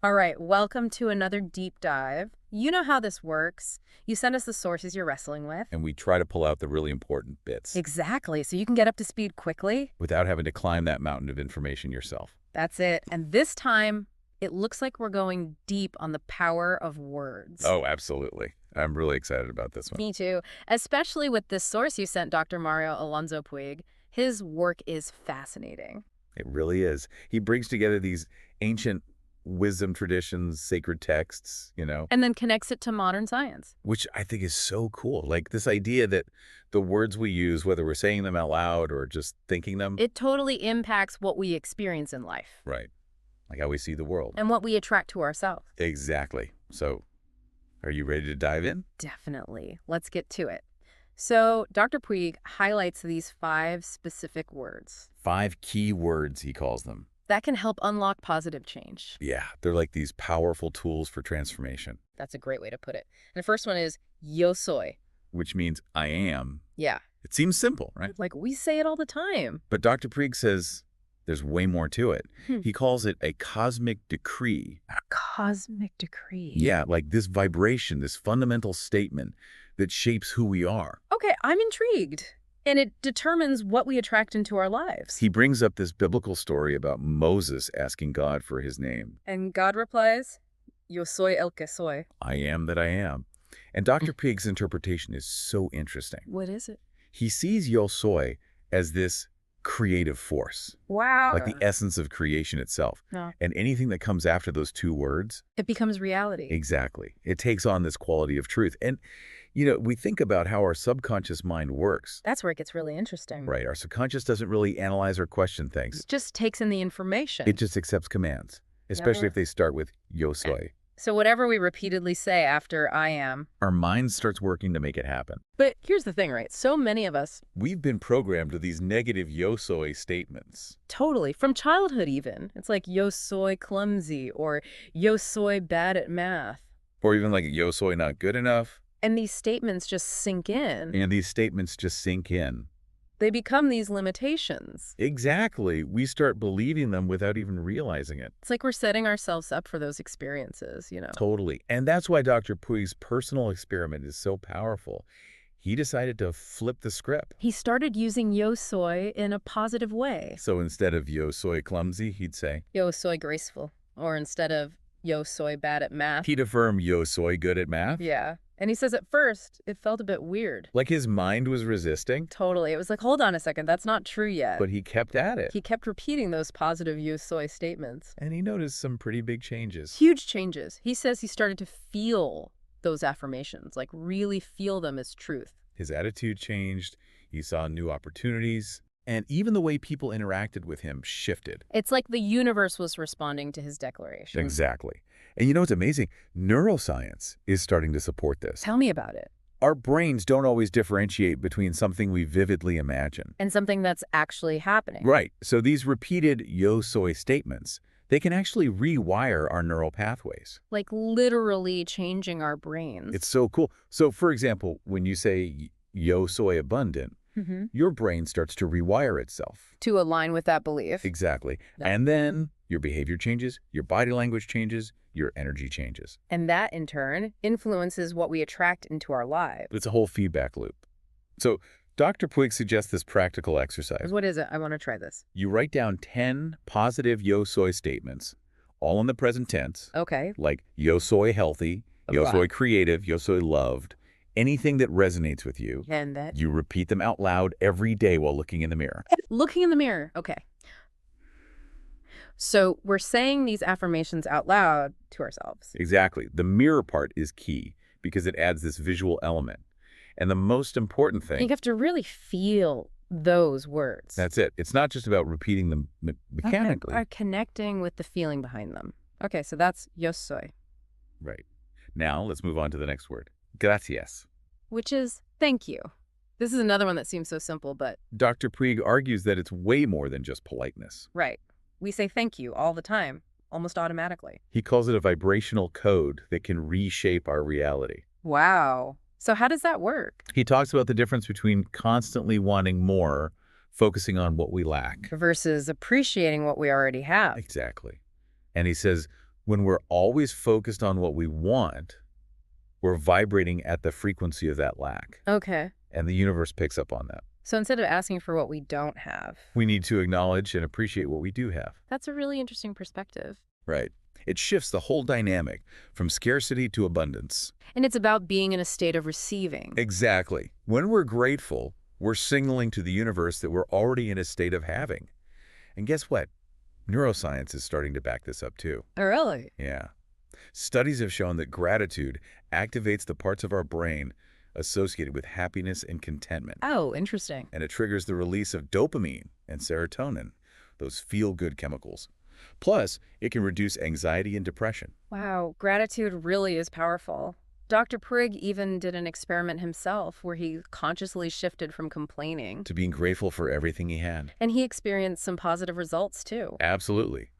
All right, welcome to another deep dive. You know how this works. You send us the sources you're wrestling with. And we try to pull out the really important bits Exactly, so you can get up to speed quickly. without having to climb that mountain of information yourself. That's it. And this time, it looks like we're going deep on the power of words. Oh, absolutely. I'm really excited about this one. Me too. Especially with this source you sent, Dr. Mario Alonso Puig. His work is fascinating. It really is. He brings together these ancient wisdom traditions, sacred texts, And then connects it to modern science. which I think is so cool. Like this idea that the words we use, whether we're saying them out loud or just thinking them, It totally impacts what we experience in life right, like how we see the world. and what we attract to ourselves. Exactly. So are you ready to dive in? Definitely. Let's get to it. So, Dr. Puig highlights these 5 specific words 5 key words, he calls them. that can help unlock positive change. Yeah, they're like these powerful tools for transformation, That's a great way to put it. And the first one is yo soy. which means I am. Yeah, It seems simple, right? like we say it all the time. But Dr. Puig says there's way more to it. Hmm. He calls it a cosmic decree. A cosmic decree. Yeah, like this vibration, this fundamental statement that shapes who we are. Okay, I'm intrigued. And it determines what we attract into our lives. He brings up this biblical story about Moses asking God for his name. And God replies, yo soy el que soy. I am that I am. And Dr. Puig's interpretation is so interesting. What is it? He sees yo soy as this creative force, Wow. like the essence of creation itself. No. And anything that comes after those 2 words, It becomes reality. exactly, it takes on this quality of truth. And, we think about how our subconscious mind works, That's where it gets really interesting. right? Our subconscious doesn't really analyze or question things. It just takes in the information. It just accepts commands, especially if they start with yo soy. So whatever we repeatedly say after I am. Our mind starts working to make it happen. But here's the thing, right? So many of us, We've been programmed with these negative yo soy statements. totally, from childhood even, it's like yo soy clumsy or yo soy bad at math. Or even like yo soy not good enough. And these statements just sink in. And these statements just sink in. They become these limitations. Exactly. We start believing them without even realizing it. It's like we're setting ourselves up for those experiences, Totally. And that's why Dr. Puig's personal experiment is so powerful. He decided to flip the script. He started using yo soy in a positive way. So instead of yo soy clumsy, he'd say, Yo soy graceful. Or instead of yo soy bad at math. he'd affirm yo soy good at math. Yeah. And he says at first, it felt a bit weird. Like his mind was resisting, Totally. It was like, hold on a second, that's not true yet. but he kept at it. He kept repeating those positive yo soy statements. And he noticed some pretty big changes. Huge changes. He says he started to feel those affirmations, like really feel them as truth. His attitude changed. He saw new opportunities. And even the way people interacted with him shifted. It's like the universe was responding to his declaration. Exactly. And what's amazing? Neuroscience is starting to support this. Tell me about it. Our brains don't always differentiate between something we vividly imagine. And something that's actually happening. Right. So these repeated yo soy statements, they can actually rewire our neural pathways. Like literally changing our brains. It's so cool. So for example, when you say yo soy abundant, your brain starts to rewire itself. To align with that belief. Exactly. Yeah. And then your behavior changes, your body language changes, your energy changes. And that, in turn, influences what we attract into our lives. It's a whole feedback loop. So Dr. Puig suggests this practical exercise. What is it? I want to try this. You write down 10 positive yo soy statements, all in the present tense, Okay. like yo soy healthy, yo Wow. soy creative, yo soy loved, anything that resonates with you. And that. You repeat them out loud every day while looking in the mirror. Looking in the mirror. Okay. So we're saying these affirmations out loud to ourselves. Exactly. The mirror part is key because it adds this visual element. And the most important You thing, have to really feel those words. that's it. It's not just about repeating them mechanically. Okay. Or connecting with the feeling behind them. Okay, so that's yo soy, Right. Now let's move on to the next word. Gracias. which is thank you. This is another one that seems so simple, but Dr. Puig argues that it's way more than just politeness. right. We say thank you all the time, almost automatically. He calls it a vibrational code that can reshape our reality. Wow. So how does that work? He talks about the difference between constantly wanting more, focusing on what we lack. Versus appreciating what we already have. Exactly. And he says, When we're always focused on what we want, we're vibrating at the frequency of that lack, Okay. and the universe picks up on that. So instead of asking for what we don't have, We need to acknowledge and appreciate what we do have. that's a really interesting perspective. Right. It shifts the whole dynamic from scarcity to abundance. And it's about being in a state of receiving. Exactly. When we're grateful, we're signaling to the universe that we're already in a state of having. And guess what? Neuroscience is starting to back this up too. Oh, really? Yeah. Studies have shown that gratitude activates the parts of our brain associated with happiness and contentment. Oh, interesting. And it triggers the release of dopamine and serotonin, those feel-good chemicals. Plus, it can reduce anxiety and depression. Wow, gratitude really is powerful. Dr. Puig even did an experiment himself where he consciously shifted from complaining. To being grateful for everything he had. And he experienced some positive results too. Absolutely.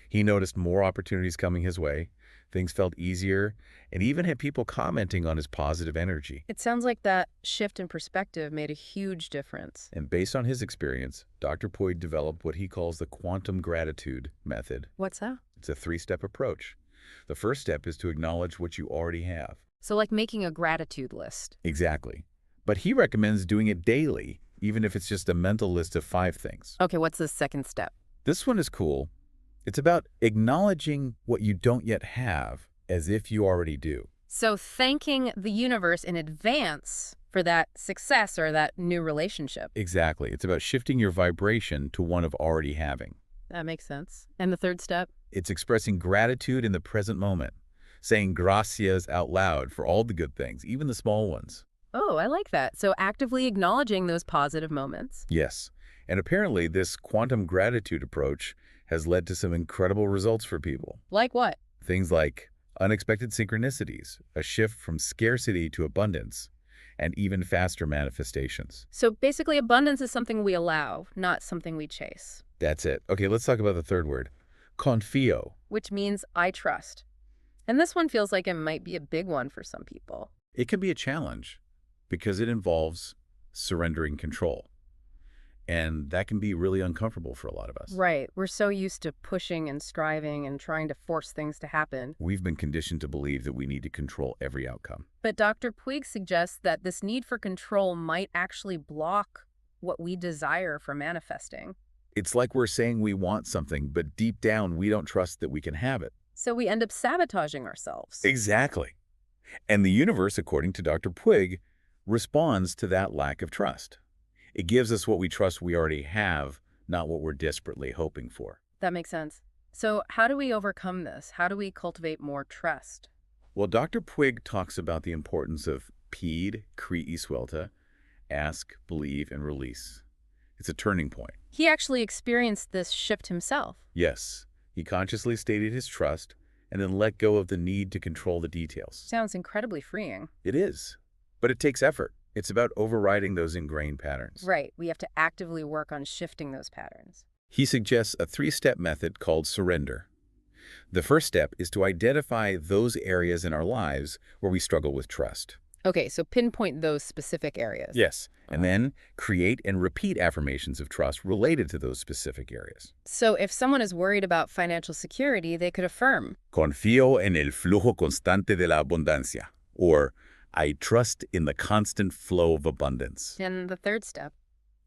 He noticed more opportunities coming his way, things felt easier, and even had people commenting on his positive energy. It sounds like that shift in perspective made a huge difference. And based on his experience, Dr. Puig developed what he calls the quantum gratitude method. What's that? It's a three-step approach. The first step is to acknowledge what you already have. So like making a gratitude list. Exactly. But he recommends doing it daily, even if it's just a mental list of 5 things. Okay, what's the second step? This one is cool. It's about acknowledging what you don't yet have as if you already do. So thanking the universe in advance for that success or that new relationship. Exactly. It's about shifting your vibration to one of already having. That makes sense. And the third step? It's expressing gratitude in the present moment, saying gracias out loud for all the good things, even the small ones. Oh, I like that. So actively acknowledging those positive moments. Yes. And apparently this quantum gratitude approach has led to some incredible results for people. Like what? Things like unexpected synchronicities, a shift from scarcity to abundance, and even faster manifestations. So basically abundance is something we allow, not something we chase. That's it. Okay, let's talk about the third word. Confio. Which means I trust. And this one feels like it might be a big one for some people. It can be a challenge because it involves surrendering control. And that can be really uncomfortable for a lot of us. Right. We're so used to pushing and striving and trying to force things to happen. We've been conditioned to believe that we need to control every outcome. But Dr. Puig suggests that this need for control might actually block what we desire for manifesting. It's like we're saying we want something, but deep down we don't trust that we can have it. So we end up sabotaging ourselves. Exactly. And the universe, according to Dr. Puig, responds to that lack of trust. It gives us what we trust we already have, not what we're desperately hoping for. That makes sense. So how do we overcome this? How do we cultivate more trust? Well, Dr. Puig talks about the importance of pede, cree suelta, ask, believe, and release. It's a turning point. He actually experienced this shift himself. Yes, he consciously stated his trust and then let go of the need to control the details. Sounds incredibly freeing. It is, but it takes effort. It's about overriding those ingrained patterns. Right. We have to actively work on shifting those patterns. He suggests a 3-step method called surrender. The first step is to identify those areas in our lives where we struggle with trust. Okay, so pinpoint those specific areas. Yes. And then create and repeat affirmations of trust related to those specific areas. So if someone is worried about financial security, they could affirm, Confío en el flujo constante de la abundancia. Or, I trust in the constant flow of abundance. and the third step,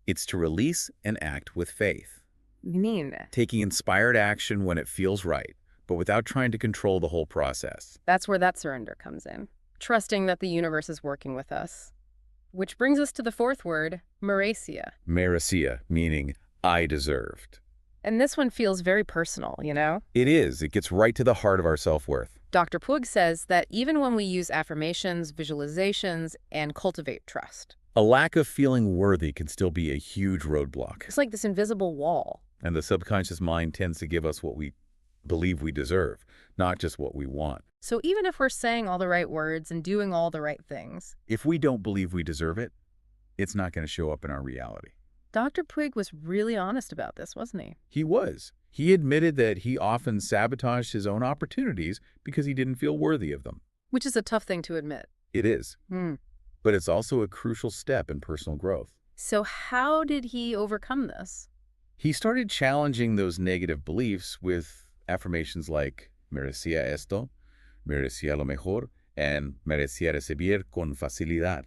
It's to release and act with faith, mean. taking inspired action when it feels right, but without trying to control the whole process. That's where that surrender comes in. Trusting that the universe is working with us. Which brings us to the fourth word, merecia. Merecia, meaning I deserved. And this one feels very personal, you know? It is. It gets right to the heart of our self-worth. Dr. Puig says that even when we use affirmations, visualizations, and cultivate trust, A lack of feeling worthy can still be a huge roadblock. it's like this invisible wall. And the subconscious mind tends to give us what we believe we deserve, not just what we want. So even if we're saying all the right words and doing all the right things, If we don't believe we deserve it, it's not going to show up in our reality. Dr. Puig was really honest about this, wasn't he? He was. He admitted that he often sabotaged his own opportunities because he didn't feel worthy of them. Which is a tough thing to admit. It is. Hmm. But it's also a crucial step in personal growth. So how did he overcome this? He started challenging those negative beliefs with affirmations like, Merecía esto, merecía lo mejor, and merecía recibir con facilidad.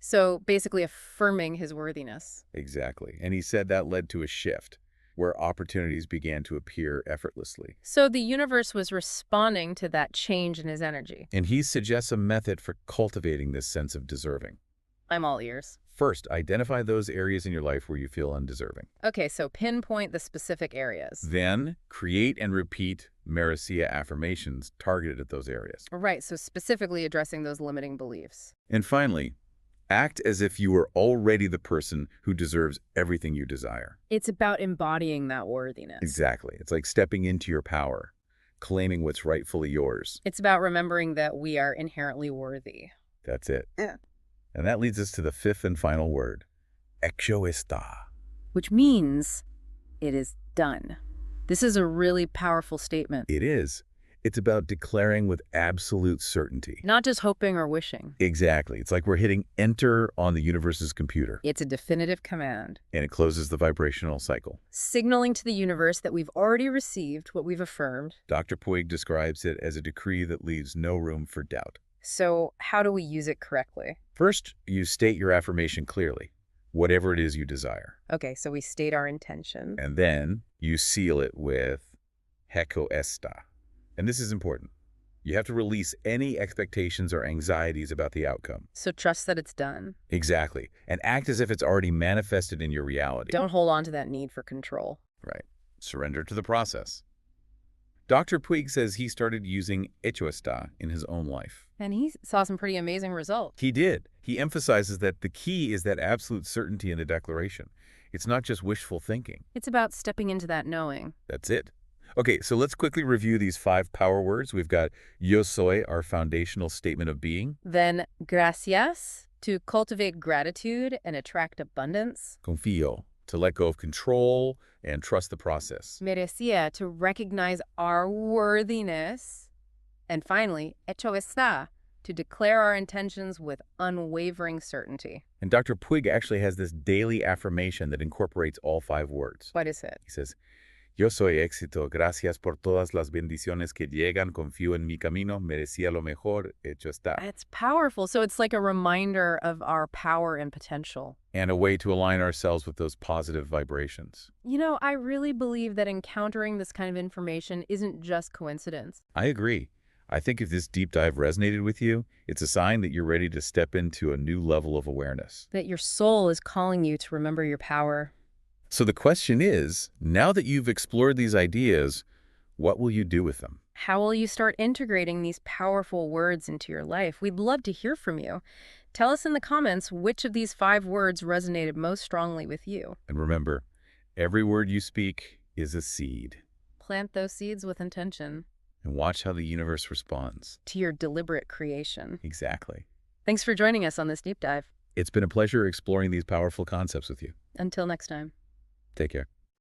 So basically affirming his worthiness. Exactly. And he said that led to a shift where opportunities began to appear effortlessly. So the universe was responding to that change in his energy. And he suggests a method for cultivating this sense of deserving. I'm all ears. First, identify those areas in your life where you feel undeserving. Okay, so pinpoint the specific areas. Then, create and repeat Merecía affirmations targeted at those areas. Right, so specifically addressing those limiting beliefs. And finally, act as if you are already the person who deserves everything you desire. It's about embodying that worthiness. Exactly. It's like stepping into your power, claiming what's rightfully yours. It's about remembering that we are inherently worthy. That's it. Yeah. And that leads us to the fifth and final word, hecho está. Which means it is done. This is a really powerful statement. It is. It's about declaring with absolute certainty. Not just hoping or wishing. Exactly. It's like we're hitting enter on the universe's computer. It's a definitive command. And it closes the vibrational cycle. Signaling to the universe that we've already received what we've affirmed. Dr. Puig describes it as a decree that leaves no room for doubt. So how do we use it correctly? First, you state your affirmation clearly, whatever it is you desire. Okay, so we state our intention. And then you seal it with hecho está. And this is important. You have to release any expectations or anxieties about the outcome. So trust that it's done. Exactly. And act as if it's already manifested in your reality. Don't hold on to that need for control. Right. Surrender to the process. Dr. Puig says he started using hecho está in his own life. And he saw some pretty amazing results. He did. He emphasizes that the key is that absolute certainty in the declaration. It's not just wishful thinking. It's about stepping into that knowing. That's it. Okay, so let's quickly review these 5 power words. We've got yo soy, our foundational statement of being. Then gracias, to cultivate gratitude and attract abundance. Confío, to let go of control and trust the process. Merecía, to recognize our worthiness. And finally, hecho está, to declare our intentions with unwavering certainty. And Dr. Puig actually has this daily affirmation that incorporates all 5 words. What is it? He says, yo soy éxito, gracias por todas las bendiciones que llegan, confío en mi camino, merecía lo mejor, hecho está. It's powerful. So it's like a reminder of our power and potential. And a way to align ourselves with those positive vibrations. You know, I really believe that encountering this kind of information isn't just coincidence. I agree. I think if this deep dive resonated with you, it's a sign that you're ready to step into a new level of awareness. That your soul is calling you to remember your power. So the question is, now that you've explored these ideas, what will you do with them? How will you start integrating these powerful words into your life? We'd love to hear from you. Tell us in the comments which of these 5 words resonated most strongly with you. And remember, every word you speak is a seed. Plant those seeds with intention. And watch how the universe responds. To your deliberate creation. Exactly. Thanks for joining us on this deep dive. It's been a pleasure exploring these powerful concepts with you. Until next time. Take care.